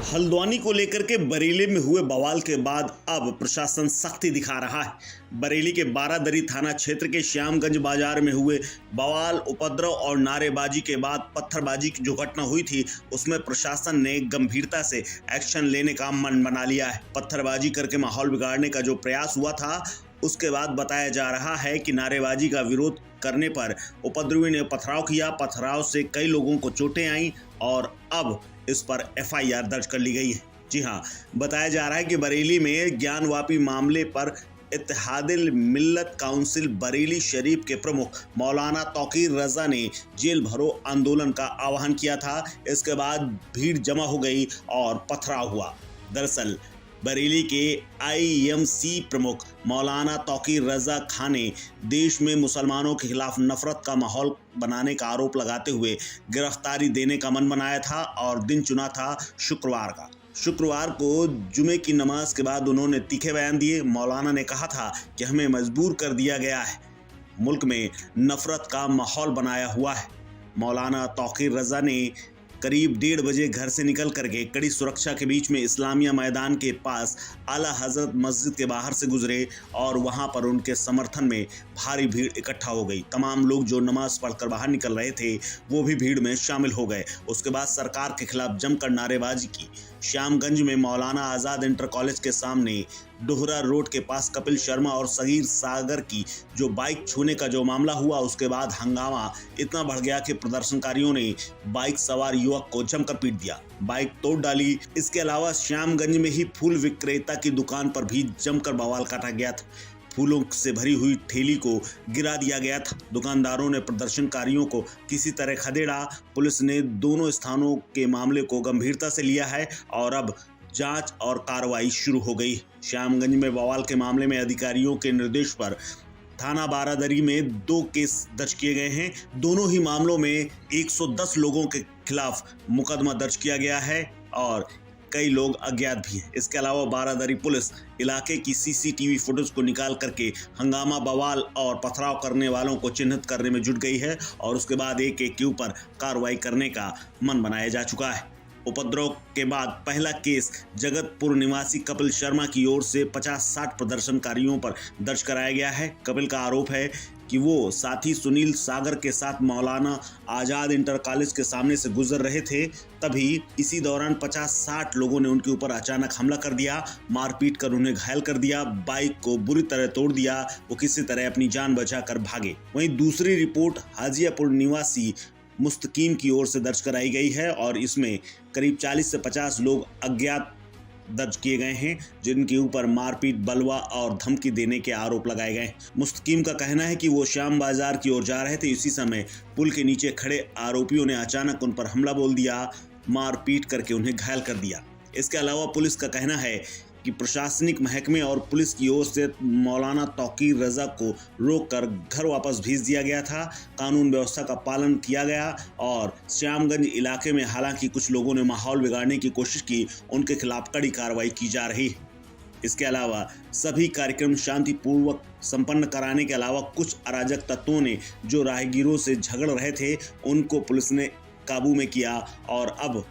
हल्द्वानी को लेकर के बरेली में हुए बवाल के बाद अब प्रशासन सख्ती दिखा रहा है। बरेली के बारादरी थाना क्षेत्र के श्यामगंज बाजार में हुए बवाल, उपद्रव और नारेबाजी के बाद पत्थरबाजी की जो घटना हुई थी उसमें प्रशासन ने गंभीरता से एक्शन लेने का मन बना लिया है। पत्थरबाजी करके माहौल बिगाड़ने का जो प्रयास हुआ था उसके बाद बताया जा रहा है कि नारेबाजी का विरोध करने पर उपद्रवी ने पथराव किया। पथराव से कई लोगों को चोटें आईं और अब इस पर एफआईआर दर्ज कर ली गई है। जी हां, बताया जा रहा है कि बरेली में ज्ञानवापी मामले पर इत्तेहादुल मिल्लत काउंसिल बरेली शरीफ के प्रमुख मौलाना तौकीर रजा ने जेल भरो आंदोलन का आह्वान किया था। इसके बाद भीड़ जमा हो गई और पथराव हुआ। दरअसल बरेली के आईएमसी प्रमुख मौलाना तौकीर रजा खान ने देश में मुसलमानों के खिलाफ नफरत का माहौल बनाने का आरोप लगाते हुए गिरफ्तारी देने का मन बनाया था और दिन चुना था शुक्रवार का। शुक्रवार को जुमे की नमाज के बाद उन्होंने तीखे बयान दिए। मौलाना ने कहा था कि हमें मजबूर कर दिया गया है, मुल्क में नफरत का माहौल बनाया हुआ है। मौलाना तौकीर रजा ने करीब 1:30 बजे घर से निकल करके कड़ी सुरक्षा के बीच में इस्लामिया मैदान के पास आला हजरत मस्जिद के बाहर से गुजरे और वहां पर उनके समर्थन में भारी भीड़ इकट्ठा हो गई। तमाम लोग जो नमाज पढ़कर बाहर निकल रहे थे वो भी भीड़ में शामिल हो गए। उसके बाद सरकार के खिलाफ जमकर नारेबाजी की। श्यामगंज में मौलाना आज़ाद इंटर कॉलेज के सामने डोहरा रोड के पास कपिल शर्मा और सगीर सागर की जो बाइक छूने का जो मामला हुआ, उसके बाद हंगामा इतना बढ़ गया कि प्रदर्शनकारियों ने बाइक सवार युवक को जमकर पीट दिया, बाइक तोड़ डाली। इसके अलावा श्यामगंज में ही फूल विक्रेता की दुकान पर भी जमकर बवाल काटा गया था। फूलों से भरी हुई ठेली को गिरा दिया गया था। दुकानदारों ने प्रदर्शनकारियों को किसी तरह खदेड़ा। पुलिस ने दोनों स्थानों के मामले को गंभीरता से लिया है और अब जांच और कार्रवाई शुरू हो गई। श्यामगंज में बवाल के मामले में अधिकारियों के निर्देश पर थाना बारादरी में 2 केस दर्ज किए गए हैं। दोनों ही मामलों में 110 लोगों के खिलाफ मुकदमा दर्ज किया गया है और कई लोग अज्ञात भी हैं। इसके अलावा बारादरी पुलिस इलाके की सीसीटीवी फुटेज को निकाल करके हंगामा, बवाल और पथराव करने वालों को चिन्हित करने में जुट गई है और उसके बाद एक एक के ऊपर कार्रवाई करने का मन बनाया जा चुका है। उपद्रव के बाद पहला केस जगतपुर निवासी कपिल शर्मा की ओर से 50-60 प्रदर्शनकारियों पर दर्ज कराया गया है। कपिल का आरोप है कि वो साथी सुनील सागर के साथ मौलाना आज़ाद इंटर कॉलेज के सामने से गुजर रहे थे, तभी इसी दौरान 50-60 लोगों ने उनके ऊपर अचानक हमला कर दिया, मारपीट कर उन्हें घायल कर दिया, बाइक को बुरी तरह तोड़ दिया। वो किसी तरह अपनी जान बचाकर भागे। वहीं दूसरी रिपोर्ट हाजियापुर निवासी मुस्तकीम की ओर से दर्ज कराई गई है और इसमें करीब 40 से 50 लोग अज्ञात दर्ज किए गए हैं, जिनके ऊपर मारपीट, बलवा और धमकी देने के आरोप लगाए गए। मुस्तकीम का कहना है कि वो श्याम बाजार की ओर जा रहे थे। इसी समय पुल के नीचे खड़े आरोपियों ने अचानक उन पर हमला बोल दिया, मारपीट करके उन्हें घायल कर दिया। इसके अलावा पुलिस का कहना है कि प्रशासनिक महकमे और पुलिस की ओर से मौलाना तौकीर रजा को रोककर घर वापस भेज दिया गया था। कानून व्यवस्था का पालन किया गया और श्यामगंज इलाके में हालांकि कुछ लोगों ने माहौल बिगाड़ने की कोशिश की, उनके खिलाफ कड़ी कार्रवाई की जा रही है। इसके अलावा सभी कार्यक्रम शांतिपूर्वक संपन्न कराने के अलावा कुछ अराजक तत्वों ने जो राहगीरों से झगड़ रहे थे उनको पुलिस ने काबू में किया और अब